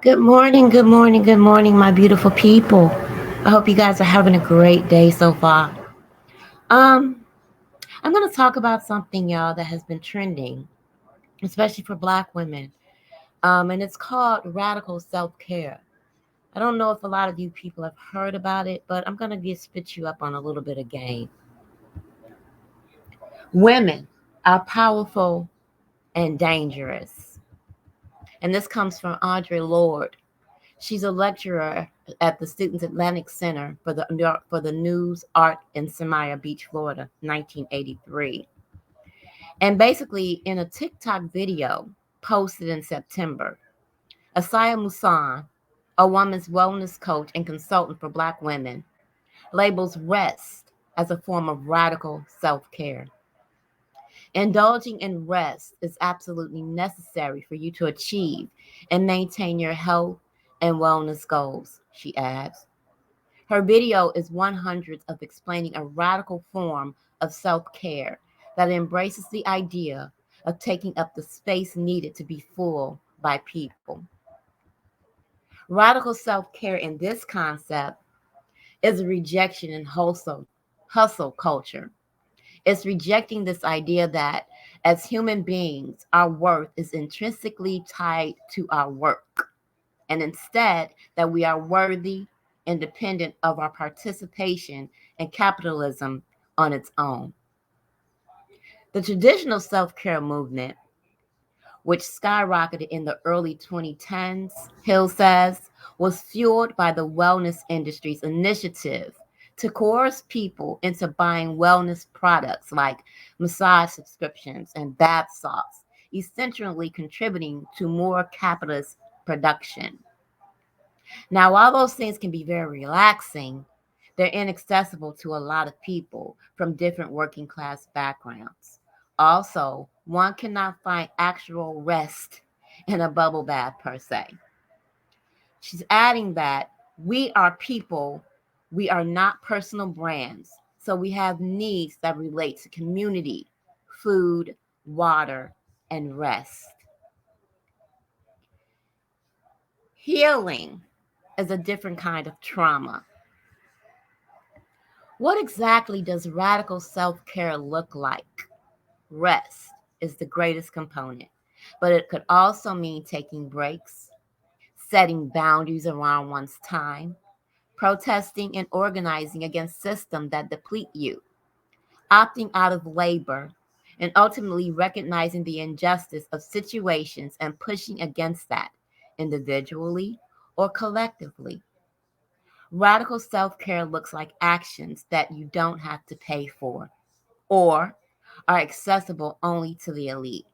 Good morning, good morning, good morning, my beautiful people. I hope you guys are having a great day so far. Um, I'm going to talk about something, y'all, that has been trending, especially for Black women. And it's called radical self care. I don't know if a lot of you people have heard about it, but I'm going to get spit you up on a little bit of game. Women are powerful and dangerous. And this comes from Audre Lorde. She's a lecturer at the Students Atlantic Center for the News, Art in Semaya Beach, Florida, 1983. And basically, in a TikTok video posted in September, Asaya Musan, a woman's wellness coach and consultant for Black women, labels rest as a form of radical self care. Indulging in rest is absolutely necessary for you to achieve and maintain your health and wellness goals, she adds. Her video is 100 of explaining a radical form of self care that embraces the idea of taking up the space needed to be full by people. Radical self care in this concept is a rejection in hustle culture. It's rejecting this idea that as human beings, our worth is intrinsically tied to our work, and instead that we are worthy, independent of our participation in capitalism on its own. The traditional self care movement, which skyrocketed in the early 2010s, Hill says, was fueled by the wellness industry's initiative to coerce people into buying wellness products like massage subscriptions and bath salts, essentially contributing to more capitalist production. Now, while those things can be very relaxing, they're inaccessible to a lot of people from different working class backgrounds. Also, one cannot find actual rest in a bubble bath per se. She's adding that we are people, we are not personal brands. So we have needs that relate to community, food, water, and rest. Healing is a different kind of trauma. What exactly does radical self care look like? Rest is the greatest component, but it could also mean taking breaks, setting boundaries around one's time, protesting and organizing against systems that deplete you, opting out of labor, and ultimately recognizing the injustice of situations and pushing against that individually or collectively. Radical self care looks like actions that you don't have to pay for or are accessible only to the elite,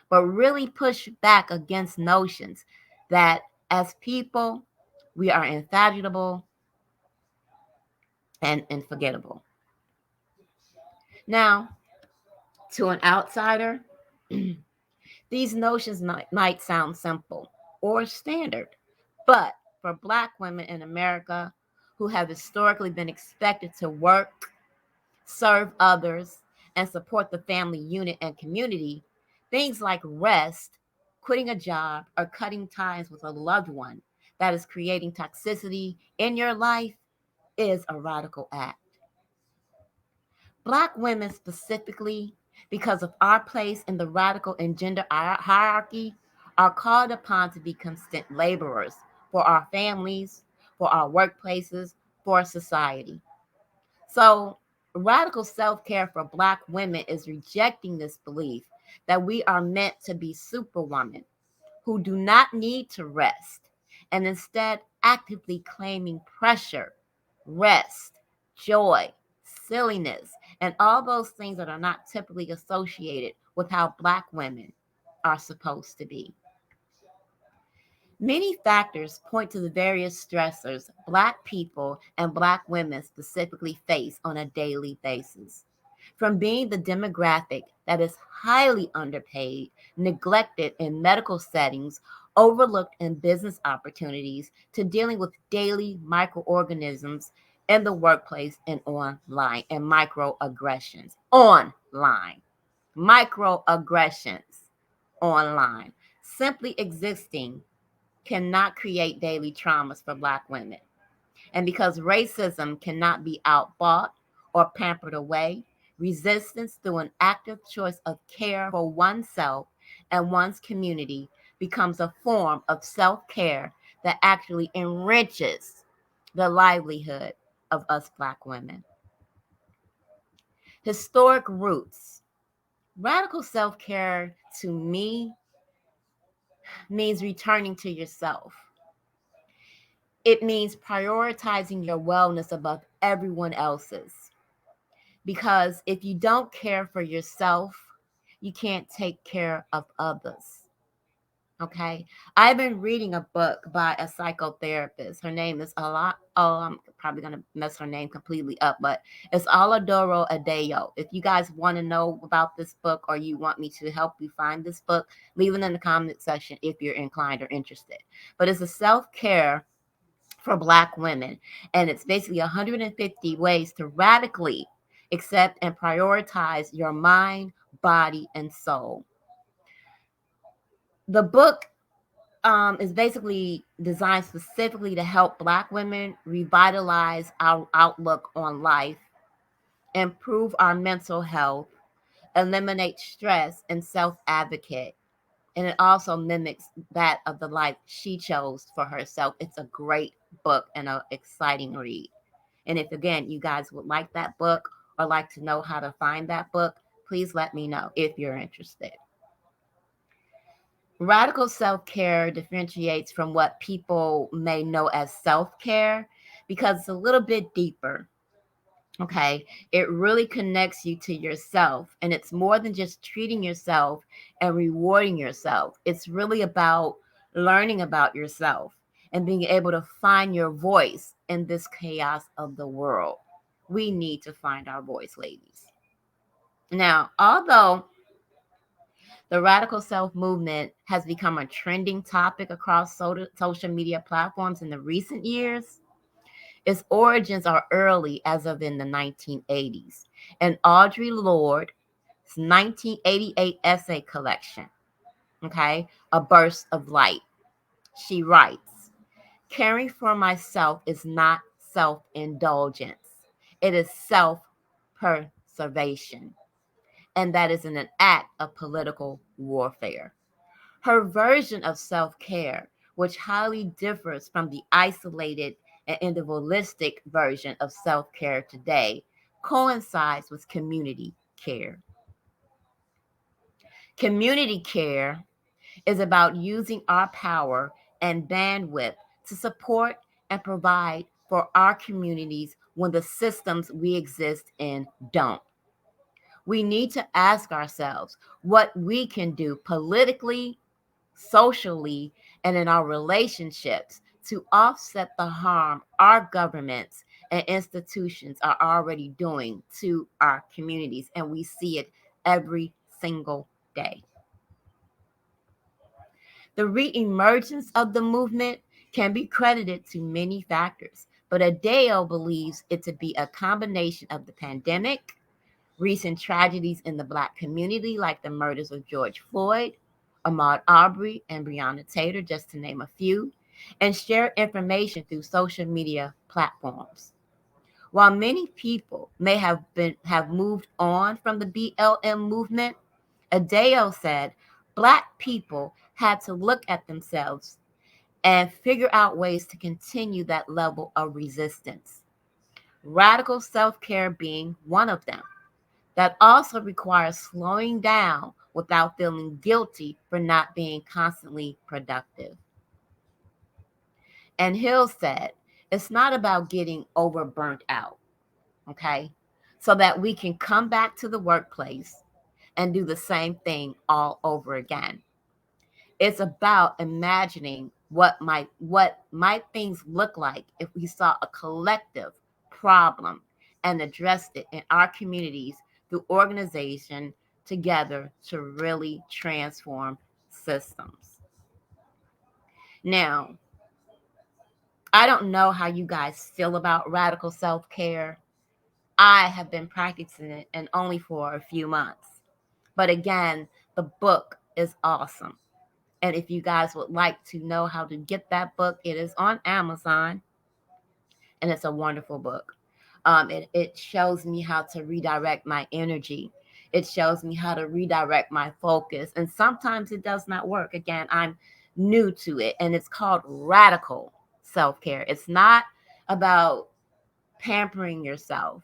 but really push back against notions that as people, we are invaluable and unforgettable. Now, to an outsider, these notions might sound simple or standard, but for Black women in America who have historically been expected to work, serve others, and support the family unit and community, things like rest, quitting a job, or cutting ties with a loved one that is creating toxicity in your life is a radical act. Black women specifically, because of our place in the radical and gender hierarchy, are called upon to be constant laborers for our families, for our workplaces, for society. So, radical self care for Black women is rejecting this belief that we are meant to be superwomen who do not need to rest and instead actively claiming pressure, rest, joy, silliness, and all those things that are not typically associated with how Black women are supposed to be. Many factors point to the various stressors Black people and Black women specifically face on a daily basis. From being the demographic that is highly underpaid, neglected in medical settings, overlooked in business opportunities, to dealing with daily microorganisms in the workplace and online, and microaggressions online. Microaggressions online. Simply existing cannot create daily traumas for Black women. And because racism cannot be outfought or pampered away, resistance through an active choice of care for oneself and one's community becomes a form of self care that actually enriches the livelihood of us Black women. Historic roots. Radical self care to me means returning to yourself. It means prioritizing your wellness above everyone else's. Because if you don't care for yourself, you can't take care of others. Okay. I've been reading a book by a psychotherapist. Her name is I'm probably going to mess her name completely up, but it's Aladoro Adeo. If you guys want to know about this book or you want me to help you find this book, leave it in the comment section if you're inclined or interested. But it's a self care for Black women. And it's basically 150 ways to radically accept and prioritize your mind, body, and soul. The book is basically designed specifically to help Black women revitalize our outlook on life, improve our mental health, eliminate stress, and self advocate. And it also mimics that of the life she chose for herself. It's a great book and an exciting read. And if again you guys would like that book or like to know how to find that book, please let me know if you're interested. Radical self care differentiates from what people may know as self care because it's a little bit deeper. Okay. It really connects you to yourself. And it's more than just treating yourself and rewarding yourself. It's really about learning about yourself and being able to find your voice in this chaos of the world. We need to find our voice, ladies. Now, although the radical self movement has become a trending topic across social media platforms in the recent years, its origins are early, as of in the 1980s. And Audre Lorde's 1988 essay collection, okay, A Burst of Light, she writes, caring for myself is not self indulgence, it is self preservation. And that is in an act of political warfare. Her version of self care, which highly differs from the isolated and individualistic version of self care today, coincides with community care. Community care is about using our power and bandwidth to support and provide for our communities when the systems we exist in don't. We need to ask ourselves what we can do politically, socially, and in our relationships to offset the harm our governments and institutions are already doing to our communities. And we see it every single day. The reemergence of the movement can be credited to many factors, but Adele believes it to be a combination of the pandemic, recent tragedies in the Black community, like the murders of George Floyd, Ahmaud Arbery, and Breonna Taylor, just to name a few, and share information through social media platforms. While many people may have moved on from the BLM movement, Adeo said Black people had to look at themselves and figure out ways to continue that level of resistance. Radical self care being one of them. That also requires slowing down without feeling guilty for not being constantly productive. And Hill said, it's not about getting over burnt out, okay? So that we can come back to the workplace and do the same thing all over again. It's about imagining what might things look like if we saw a collective problem and addressed it in our communities through organization together to really transform systems. Now, I don't know how you guys feel about radical self-care. I have been practicing it and only for a few months. But again, the book is awesome. And if you guys would like to know how to get that book, it is on Amazon, and it's a wonderful book. It shows me how to redirect my energy. It shows me how to redirect my focus. And sometimes it does not work. Again, I'm new to it, and it's called radical self care. It's not about pampering yourself,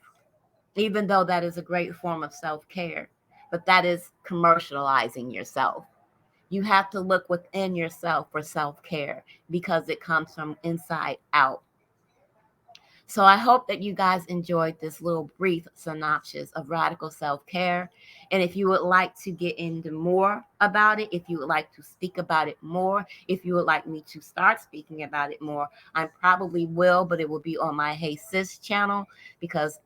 even though that is a great form of self care, but that is commercializing yourself. You have to look within yourself for self care because it comes from inside out. So I hope that you guys enjoyed this little brief synopsis of radical self-care. And if you would like to get into more about it, if you would like to speak about it more, if you would like me to start speaking about it more, I probably will, but it will be on my Hey Sis channel because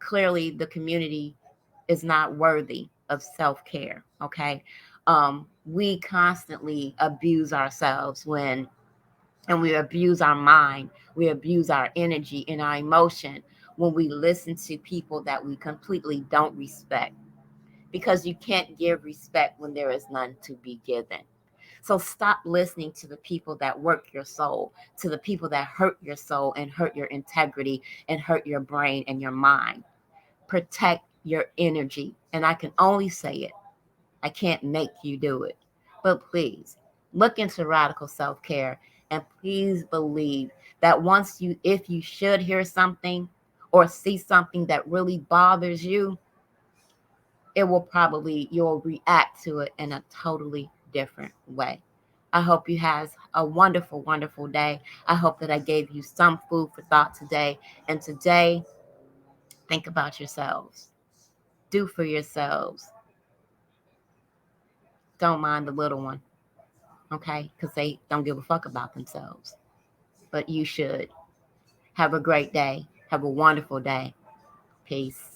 clearly the community is not worthy of self-care. Okay. We constantly abuse ourselves and we abuse our mind, we abuse our energy and our emotion when we listen to people that we completely don't respect, because you can't give respect when there is none to be given. So stop listening to the people that work your soul, to the people that hurt your soul and hurt your integrity and hurt your brain and your mind. Protect your energy. And I can only say it, I can't make you do it. But please look into radical self care, and please believe that if you should hear something or see something that really bothers you, you'll react to it in a totally different way. I hope you have a wonderful, wonderful day. I hope that I gave you some food for thought today. And today, think about yourselves. Do for yourselves. Don't mind the little one, okay? Because they don't give a fuck about themselves. But you should. Have a great day. Have a wonderful day. Peace.